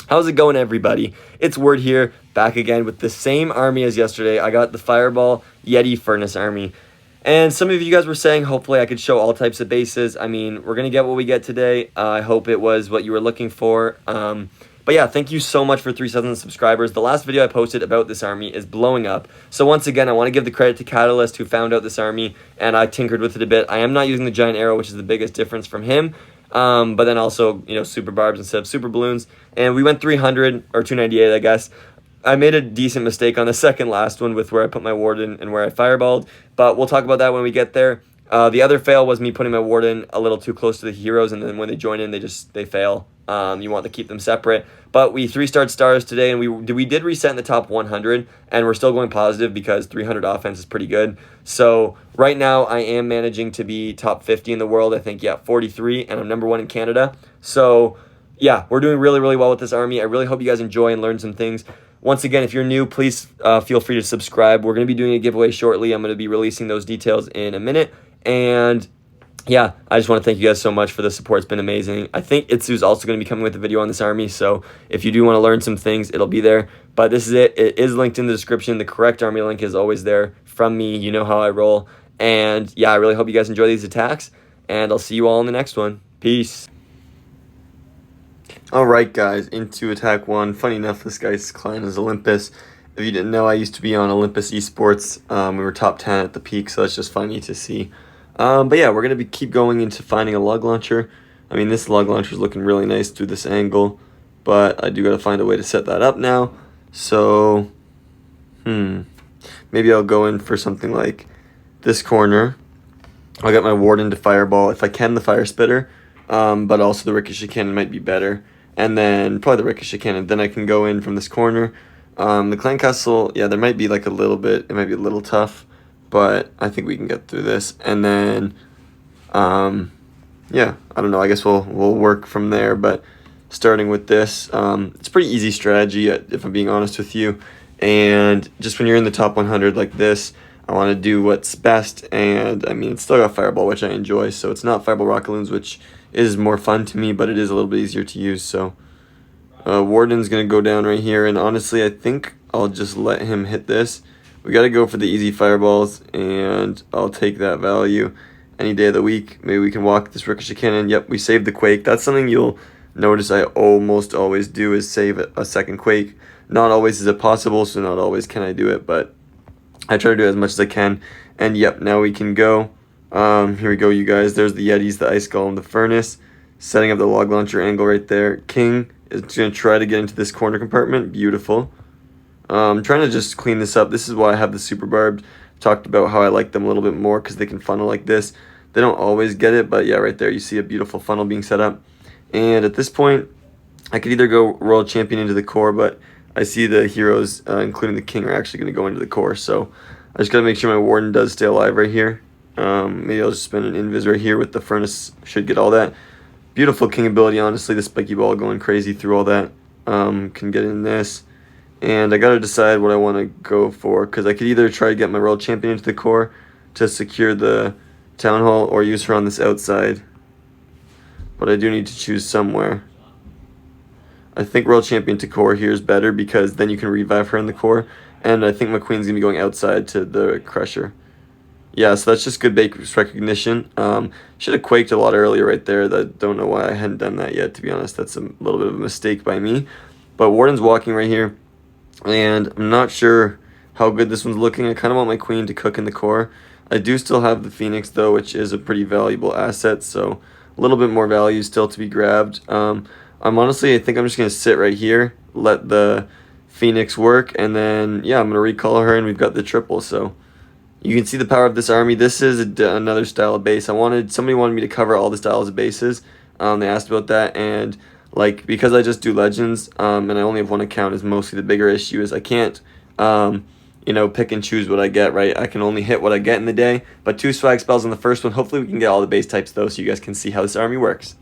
How's it going, everybody? It's Word here, back again with the same army as yesterday. I got the Fireball Yeti Furnace army. And some of you guys were saying, hopefully I could show all types of bases. I mean, we're going to get what we get today. I hope it was what you were looking for. But yeah, thank you so much for 3,000 subscribers. The last video I posted about this army is blowing up. So once again, I want to give the credit to Catalyst, who found out this army, and I tinkered with it a bit. I am not using the giant arrow, which is the biggest difference from him. But then also, super barbs instead of super balloons. And we went 300 or 298, I guess. I made a decent mistake on the second last one with where I put my warden and where I fireballed, but we'll talk about that when we get there. The other fail was me putting my warden a little too close to the heroes, and then when they join in, they fail. You want to keep them separate. But we 3-starred stars today, and we did reset in the top 100, and we're still going positive because 300 offense is pretty good. So right now, I am managing to be top 50 in the world. I think, 43, and I'm #1 in Canada. So yeah, we're doing really, really well with this army. I really hope you guys enjoy and learn some things. Once again, if you're new, please feel free to subscribe. We're going to be doing a giveaway shortly. I'm going to be releasing those details in a minute. And yeah, I just want to thank you guys so much for the support. It's been amazing. I think Itsu's also going to be coming with a video on this army, so if you do want to learn some things, it'll be there. But this is it. It is linked in the description. The correct army link is always there from me. You know how I roll. And yeah, I really hope you guys enjoy these attacks, and I'll see you all in the next one. Peace. Alright guys, into attack 1. Funny enough, this guy's clan is Olympus. If you didn't know, I used to be on Olympus Esports. We were top 10 at the peak, so it's just funny to see. But yeah, we're going to keep going into finding a lug launcher. I mean, this lug launcher is looking really nice through this angle, but I do got to find a way to set that up now. So, maybe I'll go in for something like this corner. I'll get my warden to fireball, if I can, the fire spitter, but also the ricochet cannon might be better. And then probably the ricochet cannon. Then I can go in from this corner. The clan castle, yeah, there might be like a little bit, it might be a little tough, but I think we can get through this. And then, yeah, I don't know, I guess we'll work from there. But starting with this, it's a pretty easy strategy, if I'm being honest with you. And just when you're in the top 100 like this, I want to do what's best. And I mean, it's still got fireball, which I enjoy. So it's not fireball rocket balloons, which is more fun to me, but it is a little bit easier to use. So warden's gonna go down right here, and honestly I think I'll just let him hit this. We got to go for the easy fireballs, and I'll take that value any day of the week. Maybe we can walk this ricochet cannon. Yep, we saved the quake. That's something you'll notice I almost always do, is save a second quake. Not always is it possible, so not always can I do it, but I try to do it as much as I can. And yep, now we can go. Here we go, you guys. There's the Yetis, the Ice Golem, the Furnace. Setting up the log launcher angle right there. King is going to try to get into this corner compartment. Beautiful. I'm trying to just clean this up. This is why I have the super barbed. Talked about how I like them a little bit more because they can funnel like this. They don't always get it, but yeah, right there you see a beautiful funnel being set up. And at this point, I could either go Royal Champion into the core, but I see the heroes, including the King, are actually going to go into the core. So I just got to make sure my warden does stay alive right here. Maybe I'll just spend an invis right here with the Furnace. Should get all that. Beautiful King ability, honestly. The spiky ball going crazy through all that. Can get in this. And I got to decide what I want to go for, because I could either try to get my Royal Champion into the core to secure the Town Hall, or use her on this outside. But I do need to choose somewhere. I think Royal Champion to core here is better, because then you can revive her in the core. And I think McQueen's going to be going outside to the Crusher. Yeah, so that's just good base recognition. Should have quaked a lot earlier right there. Don't know why I hadn't done that yet, to be honest. That's a little bit of a mistake by me. But Warden's walking right here, and I'm not sure how good this one's looking. I kind of want my Queen to cook in the core. I do still have the Phoenix, though, which is a pretty valuable asset, so a little bit more value still to be grabbed. I think I'm just going to sit right here, let the Phoenix work, and then, yeah, I'm going to recall her, and we've got the triple, so you can see the power of this army. This is another style of base. Somebody wanted me to cover all the styles of bases. They asked about that, and because I just do legends, and I only have one account, is mostly the bigger issue is I can't, pick and choose what I get, right? I can only hit what I get in the day, but 2 swag spells on the first one. Hopefully we can get all the base types though, so you guys can see how this army works.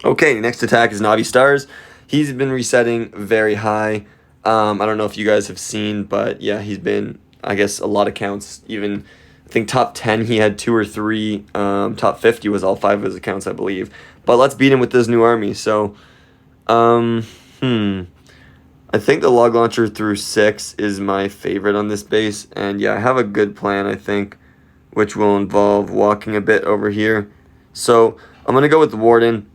Okay, next attack is Navi Stars. He's been resetting very high. I don't know if you guys have seen, but yeah, he's been, I guess, a lot of counts. Even, I think top 10, he had 2 or 3. Top 50 was all 5 of his accounts, I believe. But let's beat him with this new army. So, um, I think the log launcher through 6 is my favorite on this base. And yeah, I have a good plan, I think, which will involve walking a bit over here. So I'm going to go with the Warden.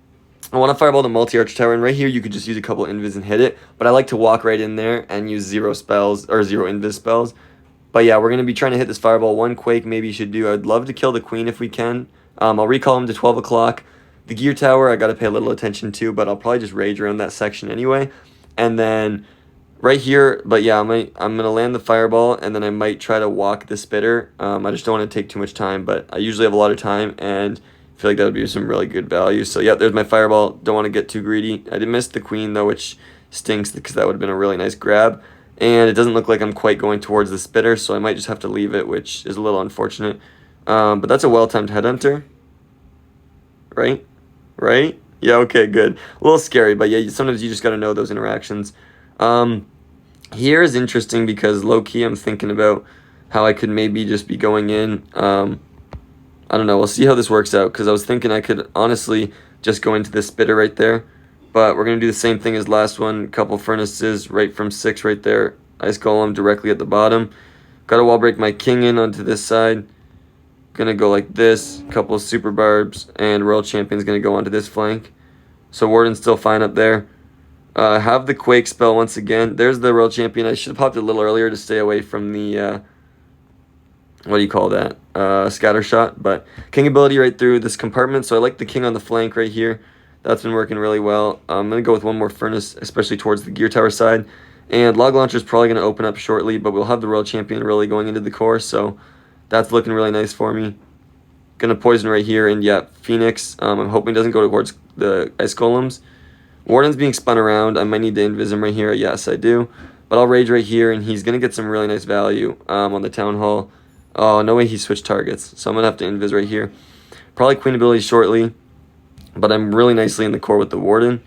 I want to fireball the multi-archer tower, and right here you could just use a couple invis and hit it, but I like to walk right in there and use 0 spells, or 0 invis spells. But yeah, we're going to be trying to hit this fireball. 1 quake maybe you should do. I'd love to kill the queen if we can. I'll recall him to 12 o'clock. The gear tower I got to pay a little attention to, but I'll probably just rage around that section anyway. And then right here, but yeah, I'm going to land the fireball, and then I might try to walk the spitter. I just don't want to take too much time, but I usually have a lot of time, and I feel like that would be some really good value. So yeah, there's my fireball. Don't want to get too greedy. I did miss the queen though, which stinks because that would have been a really nice grab. And it doesn't look like I'm quite going towards the spitter, so I might just have to leave it, which is a little unfortunate. But that's a well-timed headhunter. Right? Right? Yeah, okay, good. A little scary, but yeah, sometimes you just got to know those interactions. Here is interesting because low-key I'm thinking about how I could maybe just be going in. I don't know. We'll see how this works out, because I was thinking I could honestly just go into this spitter right there. But we're going to do the same thing as last one. Couple furnaces right from 6 right there. Ice Golem directly at the bottom. Got to wall break my king in onto this side. Going to go like this. Couple of super barbs. And Royal Champion's going to go onto this flank. So Warden's still fine up there. Have the Quake spell once again. There's the Royal Champion. I should have popped it a little earlier to stay away from the... what do you call that? Scatter shot. But king ability right through this compartment. So I like the king on the flank right here. That's been working really well. I'm going to go with one more furnace, especially towards the gear tower side. And log launcher is probably going to open up shortly, but we'll have the Royal Champion really going into the core. So that's looking really nice for me. Going to poison right here. And yeah, Phoenix. I'm hoping it doesn't go towards the Ice Golems. Warden's being spun around. I might need to invis him right here. Yes, I do. But I'll rage right here, and he's going to get some really nice value on the Town Hall. Oh, no way he switched targets. So I'm going to have to invis right here. Probably queen ability shortly. But I'm really nicely in the core with the Warden.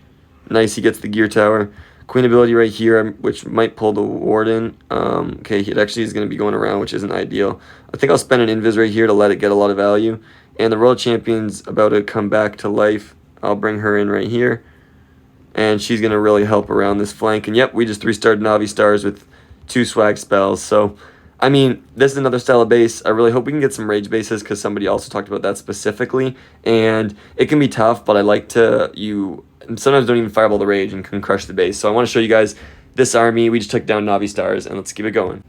Nice, he gets the gear tower. Queen ability right here, which might pull the Warden. Okay, it actually is going to be going around, which isn't ideal. I think I'll spend an invis right here to let it get a lot of value. And the Royal Champion's about to come back to life. I'll bring her in right here. And she's going to really help around this flank. And yep, we just 3-starred Navi Stars with 2 swag spells. So, I mean, this is another style of base. I really hope we can get some rage bases, because somebody also talked about that specifically. And it can be tough, but I like to, sometimes don't even fireball the rage and can crush the base. So I want to show you guys this army. We just took down Navi Stars, and let's keep it going.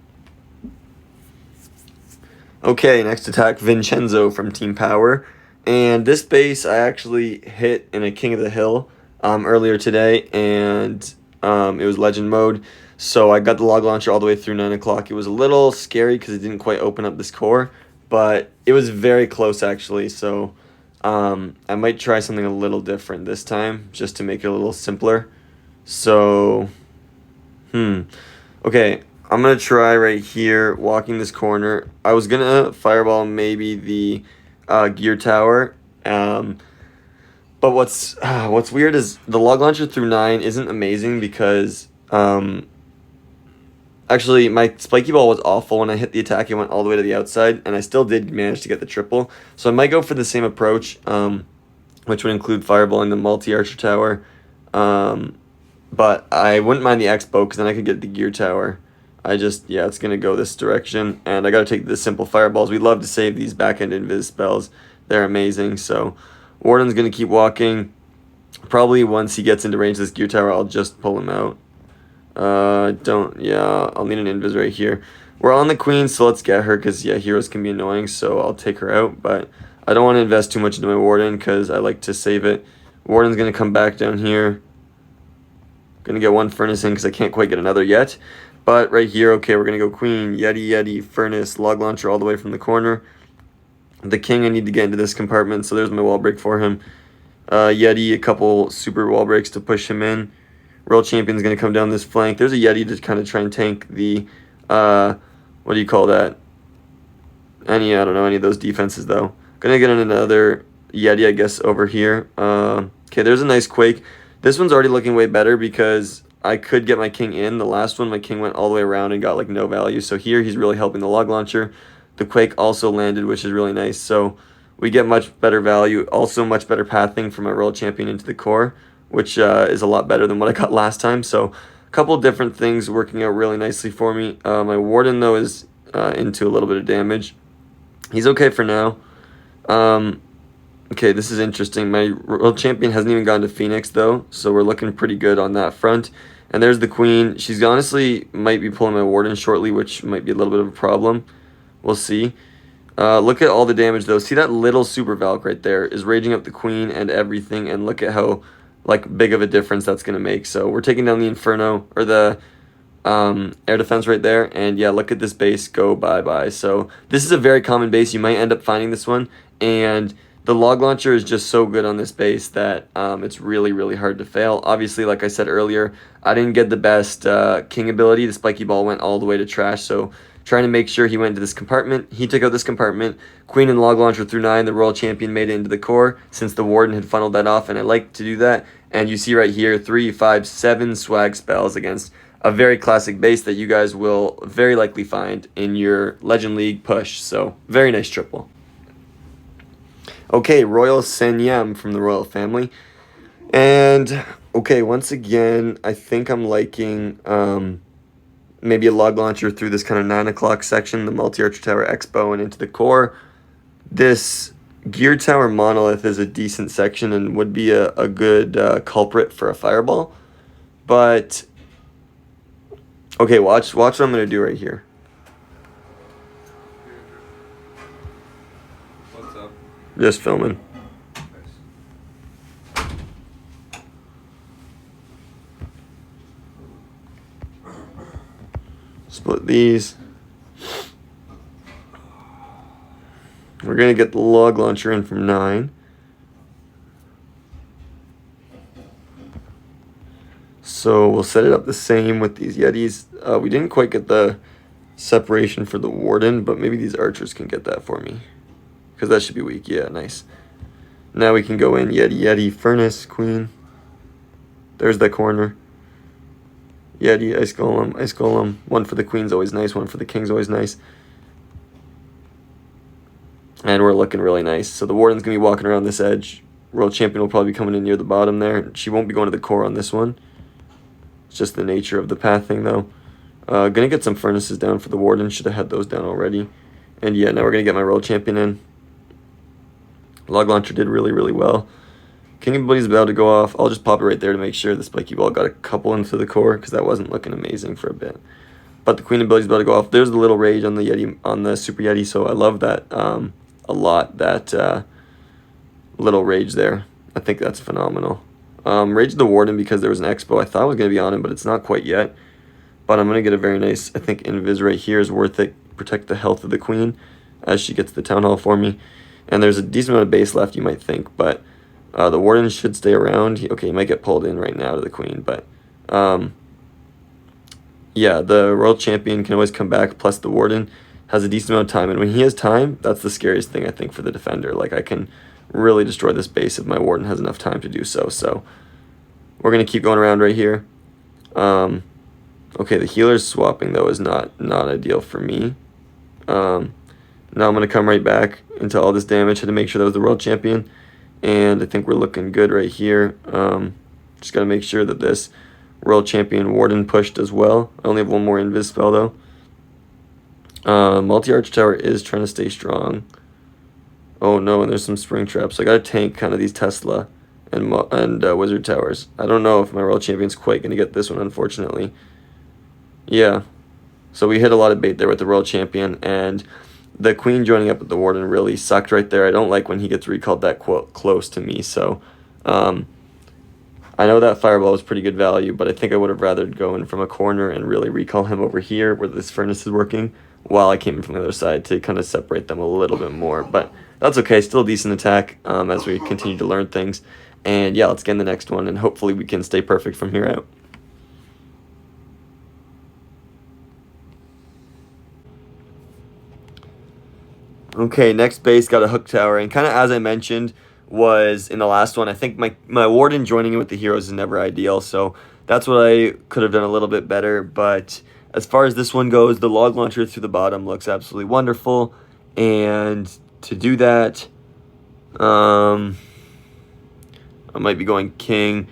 Okay, next attack, Vincenzo from Team Power. And this base I actually hit in a King of the Hill earlier today, and it was legend mode. So I got the log launcher all the way through 9 o'clock. It was a little scary because it didn't quite open up this core, but it was very close actually. So I might try something a little different this time just to make it a little simpler. So, okay, I'm going to try right here, walking this corner. I was going to fireball maybe the gear tower, but what's weird is the log launcher through 9 isn't amazing because actually my spiky ball was awful. When I hit the attack, it went all the way to the outside, and I still did manage to get the triple. So I might go for the same approach, which would include fireballing the multi-archer tower. But I wouldn't mind the X-bow, because then I could get the gear tower. It's going to go this direction, and I got to take the simple fireballs. We love to save these back-end invis spells. They're amazing. So Warden's going to keep walking. Probably once he gets into range of this gear tower, I'll just pull him out. I'll need an invis right here. We're on the queen, so let's get her, because yeah, heroes can be annoying, so I'll take her out. But I don't want to invest too much into my Warden, because I like to save it. Warden's going to come back down here. Going to get one furnace in, because I can't quite get another yet. But right here, okay, we're going to go queen, Yeti, furnace, log launcher all the way from the corner. The king, I need to get into this compartment, so there's my wall break for him. Yeti, a couple super wall breaks to push him in. Royal Champion's going to come down this flank. There's a Yeti to kind of try and tank the, what do you call that? I don't know any of those defenses, though. Going to get another Yeti, I guess, over here. Okay, there's a nice Quake. This one's already looking way better because I could get my king in. The last one, my king went all the way around and got, like, no value. So here, he's really helping the log launcher. The Quake also landed, which is really nice. So we get much better value. Also, much better pathing from my Royal Champion into the core, which is a lot better than what I got last time. So, a couple different things working out really nicely for me. My Warden, though, is into a little bit of damage. He's okay for now. Okay, this is interesting. My World Champion hasn't even gone to Phoenix, though, so we're looking pretty good on that front. And there's the Queen. She's honestly might be pulling my Warden shortly, which might be a little bit of a problem. We'll see. Look at all the damage, though. See that little Super Valk right there is raging up the Queen and everything, and look at how big of a difference that's going to make. So we're taking down the Inferno, or the air defense right there, and yeah, look at this base go bye-bye. So this is a very common base. You might end up finding this one, and the log launcher is just so good on this base that it's really, really hard to fail. Obviously, like I said earlier, I didn't get the best king ability. The spiky ball went all the way to trash, so trying to make sure he went into this compartment. He took out this compartment. Queen and log launcher through 9. The Royal Champion made it into the core since the Warden had funneled that off, and I like to do that. And you see right here, 3, 5, 7 swag spells against a very classic base that you guys will very likely find in your Legend League push. So very nice triple. Okay, Royal Senyam from the Royal family. And, okay, once again, I think I'm liking maybe a log launcher through this kind of 9 o'clock section, the multi-archer tower expo and into the core. This gear tower monolith is a decent section and would be a good culprit for a fireball. But, okay, watch what I'm going to do right here. What's up? Just filming. Split these. We're going to get the log launcher in from 9. So we'll set it up the same with these Yetis. We didn't quite get the separation for the Warden, but maybe these archers can get that for me. Because that should be weak. Yeah, nice. Now we can go in Yeti, Furnace, Queen. There's the corner. Yeti, Ice Golem. One for the Queen's always nice. One for the King's always nice. And we're looking really nice. So the Warden's going to be walking around this edge. World Champion will probably be coming in near the bottom there. She won't be going to the core on this one. It's just the nature of the pathing, though. Going to get some Furnaces down for the Warden. Should have had those down already. And yeah, now we're going to get my World Champion in. Log Launcher did really, really well. King ability's about to go off. I'll just pop it right there to make sure the spiky ball got a couple into the core, because that wasn't looking amazing for a bit. But the Queen ability's about to go off. There's the little rage on the Yeti, on the Super Yeti, so I love that a lot, that little rage there. I think that's phenomenal. Rage the Warden, because there was an expo. I thought it was going to be on him, but it's not quite yet. But I'm going to get a very nice, I think Invis right here is worth it. Protect the health of the Queen as she gets the Town Hall for me. And there's a decent amount of base left, you might think, but the Warden should stay around. Okay, he might get pulled in right now to the Queen, but yeah, the Royal Champion can always come back, plus the Warden has a decent amount of time. And when he has time, that's the scariest thing, I think, for the defender. Like, I can really destroy this base if my Warden has enough time to do so. So we're going to keep going around right here. Okay, the healer's swapping, though, is not ideal for me. Now I'm going to come right back into all this damage. Had to make sure that was the World Champion. And I think we're looking good right here. Just got to make sure that this World Champion Warden pushed as well. I only have one more Invis spell, though. Multi-Arch Tower is trying to stay strong. Oh, no, and there's some Spring Traps. So I got to tank kind of these Tesla and Wizard Towers. I don't know if my World Champion's quite going to get this one, unfortunately. Yeah. So we hit a lot of bait there with the World Champion, and the Queen joining up with the Warden really sucked right there. I don't like when he gets recalled that close to me, so I know that Fireball was pretty good value, but I think I would have rather go in from a corner and really recall him over here where this Furnace is working, while I came in from the other side to kind of separate them a little bit more. But that's okay, still a decent attack as we continue to learn things. And yeah, let's get in the next one, and hopefully we can stay perfect from here out. Okay, next base got a hook tower, and kind of as I mentioned was in the last one, I think my Warden joining in with the heroes is never ideal, so that's what I could have done a little bit better. But as far as this one goes, the log launcher through the bottom looks absolutely wonderful, and to do that, I might be going king.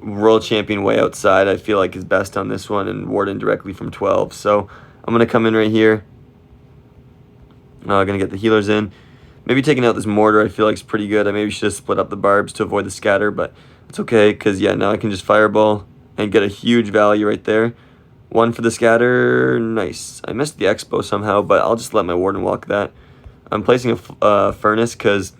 World champion way outside, I feel like is best on this one, and Warden directly from 12. So I'm going to come in right here. Going to get the healers in. Maybe taking out this mortar I feel like is pretty good. I maybe should have split up the barbs to avoid the scatter, but it's okay because, yeah, now I can just fireball and get a huge value right there. One for the scatter. Nice. I missed the expo somehow, but I'll just let my Warden walk that. I'm placing a furnace because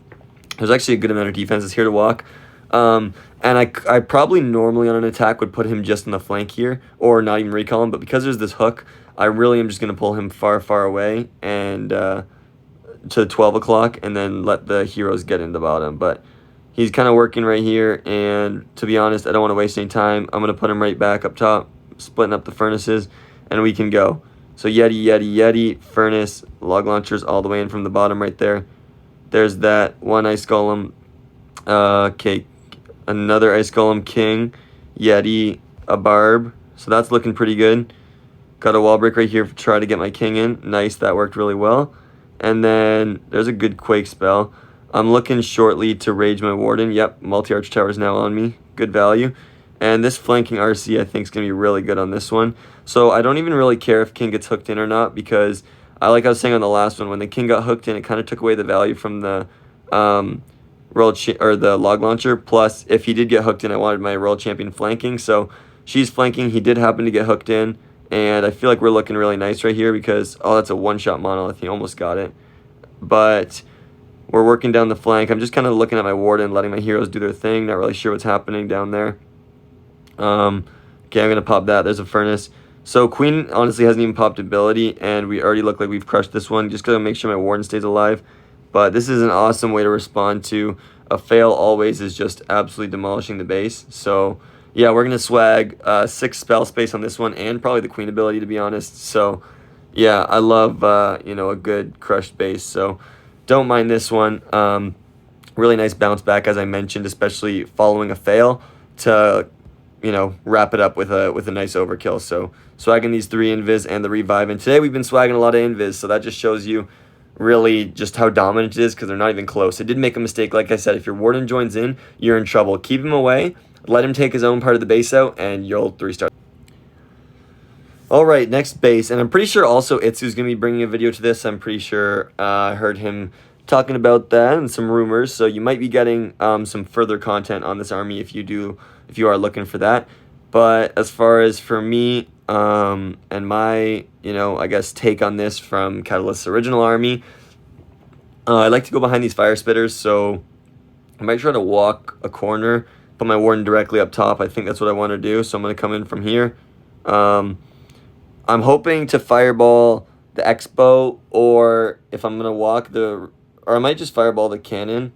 there's actually a good amount of defenses here to walk. And I probably normally on an attack would put him just in the flank here or not even recall him, but because there's this hook, I really am just going to pull him far, far away and to 12 o'clock and then let the heroes get in the bottom. But he's kind of working right here, and to be honest, I don't want to waste any time. I'm going to put him right back up top, splitting up the furnaces, and we can go. So Yeti, Yeti, Yeti, furnace, log launchers all the way in from the bottom right there. There's that one ice golem. Okay, another ice golem, king, Yeti, a barb. So that's looking pretty good. Got a wall break right here to try to get my king in. Nice, that worked really well. And then there's a good quake spell. I'm looking shortly to rage my warden. Yep, multi-arch tower is now on me. Good value. And this flanking RC I think is going to be really good on this one. So I don't even really care if king gets hooked in or not, because like I was saying on the last one, when the king got hooked in, it kind of took away the value from the the log launcher. Plus, if he did get hooked in, I wanted my world champion flanking. So she's flanking. He did happen to get hooked in. And I feel like we're looking really nice right here because, oh, that's a one-shot monolith. He almost got it. But we're working down the flank. I'm just kind of looking at my warden, letting my heroes do their thing. Not really sure what's happening down there. Okay, I'm going to pop that. There's a furnace. So queen honestly hasn't even popped ability, and we already look like we've crushed this one. Just got to make sure my warden stays alive. But this is an awesome way to respond to a fail always is just absolutely demolishing the base. So yeah, we're going to swag 6 spell space on this one and probably the queen ability, to be honest. So yeah, I love, a good crushed base. So don't mind this one. Really nice bounce back, as I mentioned, especially following a fail to, wrap it up with a nice overkill. So swagging these 3 invis and the revive. And today we've been swagging a lot of invis. So that just shows you really just how dominant it is because they're not even close. I did make a mistake. Like I said, if your warden joins in, you're in trouble. Keep him away. Let him take his own part of the base out, and you'll 3-star. All right, next base. And I'm pretty sure also Itsu's going to be bringing a video to this. I'm pretty sure I heard him talking about that and some rumors. So you might be getting some further content on this army if you are looking for that. But as far as for me and my, I guess take on this from Catalyst's original army, I like to go behind these fire spitters. So I might try to walk a corner, put my warden directly up top. I think that's what I want to do. So I'm going to come in from here. I'm hoping to fireball the expo, or if I'm going to walk or I might just fireball the cannon.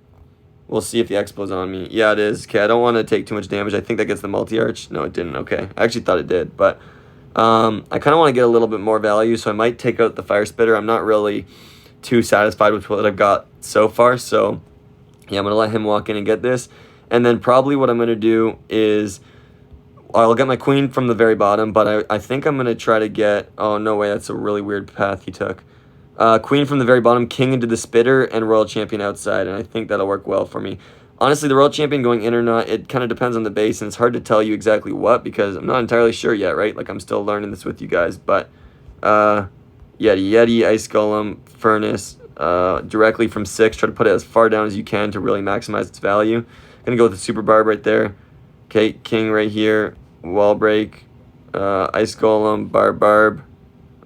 We'll see if the expo's on me. Yeah, it is. Okay, I don't want to take too much damage. I think that gets the multi-arch. No, it didn't. Okay, I actually thought it did. But I kind of want to get a little bit more value, so I might take out the fire spitter. I'm not really too satisfied with what I've got so far. So yeah, I'm going to let him walk in and get this. And then probably what I'm going to do is I'll get my queen from the very bottom, but I think I'm going to try to get... Oh, no way. That's a really weird path he took. Queen from the very bottom, king into the spitter, and royal champion outside, and I think that'll work well for me. Honestly, the royal champion going in or not, it kind of depends on the base, and it's hard to tell you exactly what because I'm not entirely sure yet, right? Like, I'm still learning this with you guys, but Yeti, Ice Golem, Furnace, directly from 6. Try to put it as far down as you can to really maximize its value. Gonna go with the Super Barb right there. Okay, King right here, Wall Break, Ice Golem, Barb.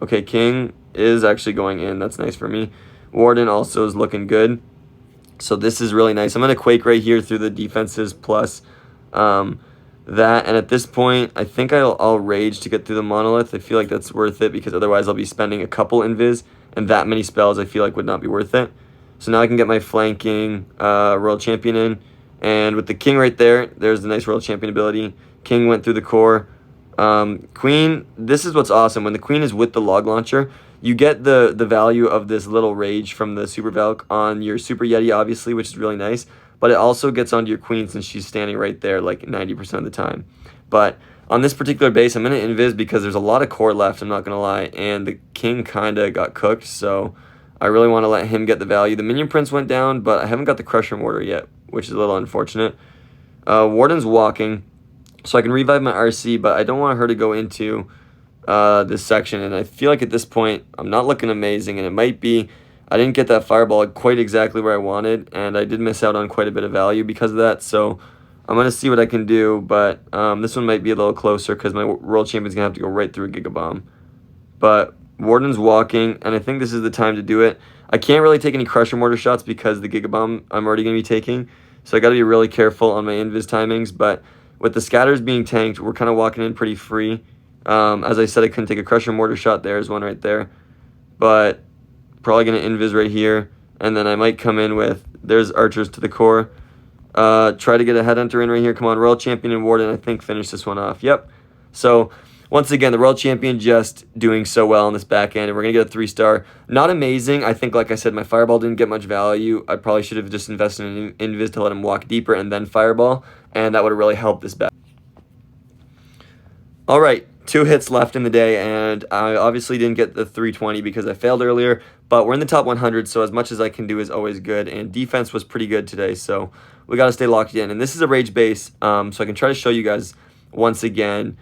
Okay, King is actually going in. That's nice for me. Warden also is looking good. So this is really nice. I'm going to Quake right here through the defenses plus that. And at this point, I think I'll Rage to get through the Monolith. I feel like that's worth it because otherwise I'll be spending a couple invis. And that many spells I feel like would not be worth it. So now I can get my flanking Royal Champion in. And with the King right there, there's the nice Royal Champion ability. King went through the core. Queen, this is what's awesome. When the Queen is with the Log Launcher, you get the value of this little Rage from the Super Valk on your Super Yeti, obviously, which is really nice. But it also gets onto your Queen since she's standing right there like 90% of the time. But on this particular base, I'm going to invis because there's a lot of core left, I'm not going to lie. And the King kind of got cooked, so I really want to let him get the value. The Minion Prince went down, but I haven't got the Crusher Mortar yet, which is a little unfortunate. Warden's walking, so I can revive my RC, but I don't want her to go into this section, and I feel like at this point I'm not looking amazing, and it might be I didn't get that fireball quite exactly where I wanted, and I did miss out on quite a bit of value because of that, so I'm going to see what I can do, but this one might be a little closer because my World Champion's going to have to go right through a Giga Bomb. But Warden's walking, and I think this is the time to do it. I can't really take any Crusher Mortar shots because the Giga Bomb I'm already going to be taking, so I got to be really careful on my invis timings, but with the scatters being tanked, we're kind of walking in pretty free. As I said, I couldn't take a Crusher Mortar shot. There's one right there, but probably going to invis right here, and then I might come in with, there's Archers to the core. Try to get a Headhunter in right here. Come on, World Champion and Warden, I think, finish this one off. Yep. So, once again, the World Champion just doing so well on this back end, and we're going to get a 3-star. Not amazing. I think, like I said, my Fireball didn't get much value. I probably should have just invested in Invis to let him walk deeper and then Fireball, and that would have really helped this back. All right, 2 hits left in the day, and I obviously didn't get the 320 because I failed earlier, but we're in the top 100, so as much as I can do is always good, and defense was pretty good today, so we got to stay locked in. And this is a Rage base, so I can try to show you guys once again.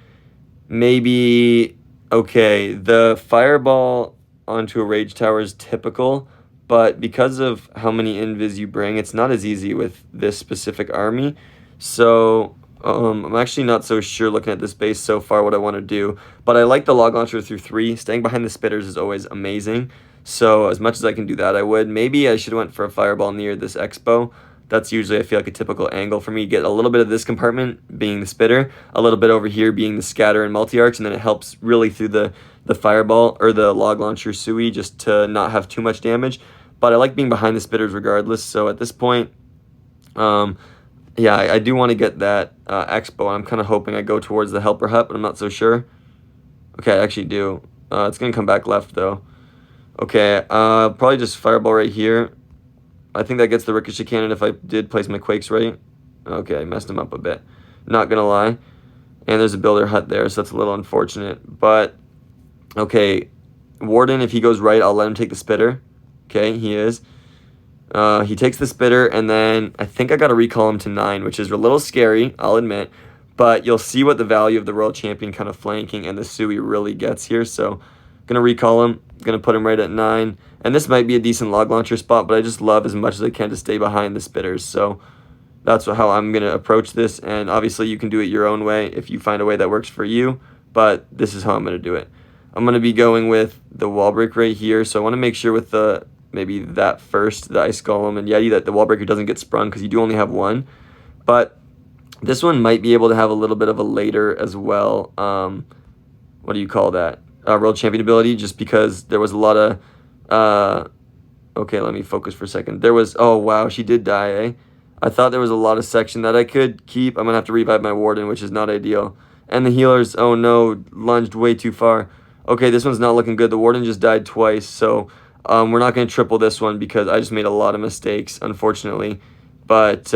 Maybe, okay, the Fireball onto a Rage Tower is typical, but because of how many invis you bring, it's not as easy with this specific army. So I'm actually not so sure looking at this base so far what I want to do, but I like the Log Launcher through 3. Staying behind the Spitters is always amazing, so as much as I can do that, I would. Maybe I should have went for a Fireball near this Expo. That's usually, I feel like, a typical angle for me. Get a little bit of this compartment being the Spitter, a little bit over here being the Scatter and Multi-Arch, and then it helps really through the Fireball or the Log Launcher Sui just to not have too much damage. But I like being behind the Spitters regardless, so at this point, yeah, I do want to get that Expo. I'm kind of hoping I go towards the Helper Hut, but I'm not so sure. Okay, I actually do. It's going to come back left, though. Okay, probably just Fireball right here. I think that gets the Ricochet Cannon if I did place my Quakes right. Okay, I messed him up a bit. Not going to lie. And there's a Builder Hut there, so that's a little unfortunate. But, okay, Warden, if he goes right, I'll let him take the Spitter. Okay, he is. He takes the Spitter, and then I think I got to recall him to 9, which is a little scary, I'll admit. But you'll see what the value of the World Champion kind of flanking and the Sui really gets here. So, going to recall him. Going to put him right at 9. And this might be a decent Log Launcher spot, but I just love as much as I can to stay behind the Spitters. So that's how I'm going to approach this. And obviously you can do it your own way if you find a way that works for you. But this is how I'm going to do it. I'm going to be going with the Wall Break right here. So I want to make sure with the maybe that first, the Ice Golem and Yeti, that the Wall Breaker doesn't get sprung because you do only have 1. But this one might be able to have a little bit of a later as well. What do you call that? World Champion ability, just because there was a lot of... okay, let me focus for a second. There was... Oh, wow, she did die, eh? I thought there was a lot of section that I could keep. I'm going to have to revive my Warden, which is not ideal. And the healers, oh no, lunged way too far. Okay, this one's not looking good. The Warden just died twice, so we're not going to triple this one because I just made a lot of mistakes, unfortunately. But,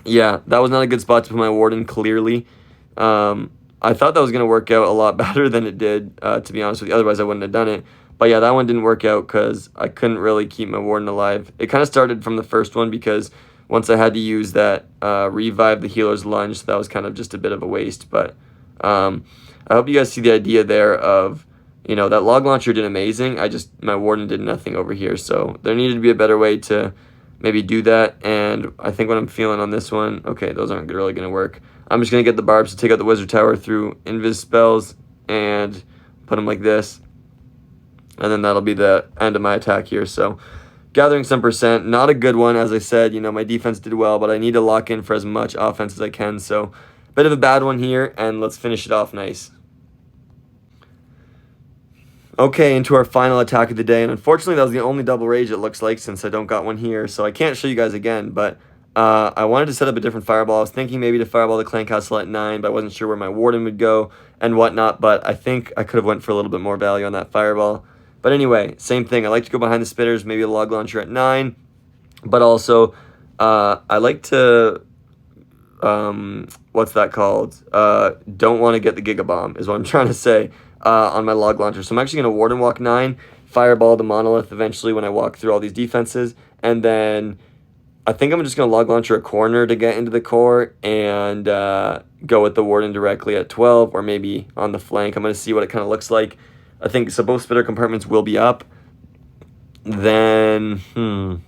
yeah, that was not a good spot to put my Warden, clearly. I thought that was going to work out a lot better than it did, to be honest with you. Otherwise, I wouldn't have done it. But yeah, that one didn't work out because I couldn't really keep my Warden alive. It kind of started from the first one because once I had to use that revive the healer's lunge, so that was kind of just a bit of a waste. But I hope you guys see the idea there of, you know, that Log Launcher did amazing. My Warden did nothing over here. So there needed to be a better way to maybe do that. And I think what I'm feeling on this one, okay, those aren't really going to work. I'm just going to get the Barbs to take out the Wizard Tower through Invis spells and put them like this. And then that'll be the end of my attack here. So gathering some percent, not a good one. As I said, you know, my defense did well, but I need to lock in for as much offense as I can. So bit of a bad one here, and let's finish it off nice. Okay, into our final attack of the day, and unfortunately that was the only double rage it looks like since I don't got one here, so I can't show you guys again, but I wanted to set up a different fireball. I was thinking maybe to fireball the Clan Castle at 9, but I wasn't sure where my Warden would go and whatnot, but I think I could have went for a little bit more value on that fireball. But anyway, same thing. I like to go behind the Spitters, maybe a Log Launcher at 9, but also I like to, what's that called? Don't want to get the Giga Bomb is what I'm trying to say on my Log Launcher. So I'm actually going to Warden Walk 9, fireball the monolith eventually when I walk through all these defenses, and then I think I'm just going to log launcher a corner to get into the core and go with the warden directly at 12, or maybe on the flank. I'm going to see what it kind of looks like. I think so. Both spitter compartments will be up. Then, I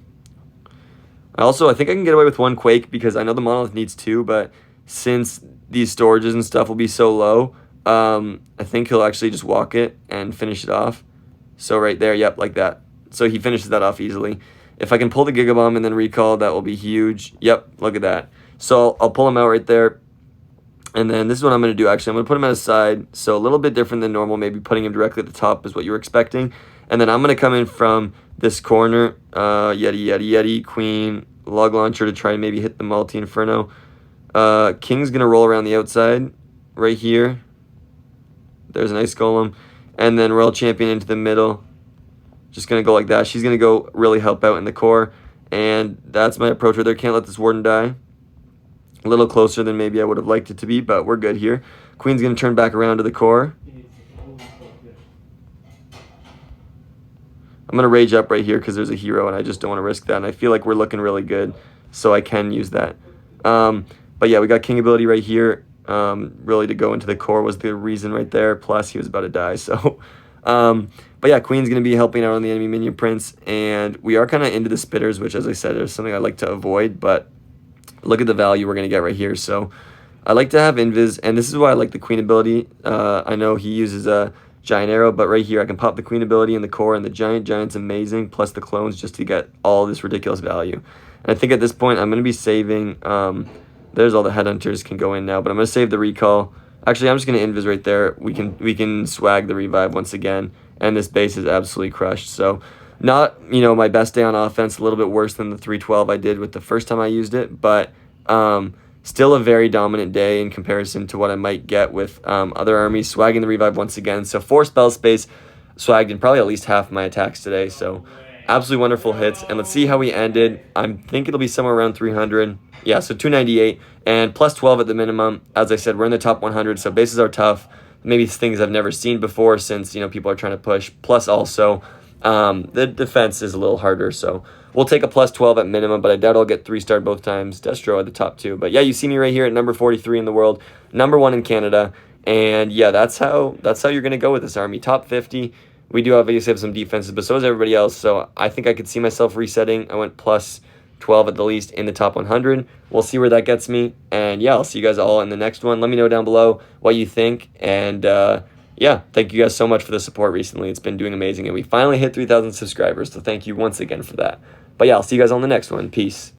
think I can get away with one quake because I know the monolith needs two, but since these storages and stuff will be so low, I think he'll actually just walk it and finish it off. So right there, yep, like that. So he finishes that off easily. If I can pull the Giga Bomb and then recall, that will be huge. Yep, look at that. So I'll pull him out right there. And then this is what I'm going to do, actually. I'm going to put him at a side. So a little bit different than normal. Maybe putting him directly at the top is what you were expecting. And then I'm going to come in from this corner. Yeti, Queen, Log Launcher to try and maybe hit the Multi-Inferno. King's going to roll around the outside right here. There's an Ice Golem. And then Royal Champion into the middle. Just going to go like that. She's going to go really help out in the core. And that's my approach right there. Can't let this Warden die. A little closer than maybe I would have liked it to be, but we're good here. Queen's going to turn back around to the core. I'm going to rage up right here because there's a hero, and I just don't want to risk that. And I feel like we're looking really good, so I can use that. But yeah, we got King ability right here. Really to go into the core was the reason right there. Plus, he was about to die, so... but yeah, Queen's going to be helping out on the enemy minion prince, and we are kind of into the spitters, which, as I said, is something I like to avoid, but look at the value we're going to get right here. So I like to have invis, and this is why I like the Queen ability. I know he uses a giant arrow, but right here I can pop the Queen ability in the core, and the giant's amazing, plus the clones, just to get all this ridiculous value. And I think at this point I'm going to be saving, there's all the headhunters can go in now, but I'm going to save the recall. Actually, I'm just going to invis right there. We can swag the revive once again, and this base is absolutely crushed. So not, my best day on offense, a little bit worse than the 312 I did with the first time I used it, but still a very dominant day in comparison to what I might get with other armies. Swagging the revive once again. So 4 spell space swagged in probably at least half of my attacks today. So absolutely wonderful hits. And let's see how we ended. I think it'll be somewhere around 300. Yeah, so 298 and plus 12 at the minimum. As I said, we're in the top 100, so bases are tough. Maybe things I've never seen before since, people are trying to push. Plus also, the defense is a little harder, so we'll take a plus 12 at minimum, but I doubt I'll get 3-starred both times. Destro at the top 2. But yeah, you see me right here at number 43 in the world, number 1 in Canada. And yeah, that's how you're going to go with this army. Top 50. We do obviously have some defenses, but so does everybody else. So I think I could see myself resetting. I went plus 12 at the least in the top 100. We'll see where that gets me. And yeah, I'll see you guys all in the next one. Let me know down below what you think. And yeah, thank you guys so much for the support recently. It's been doing amazing. And we finally hit 3,000 subscribers. So thank you once again for that. But yeah, I'll see you guys on the next one. Peace.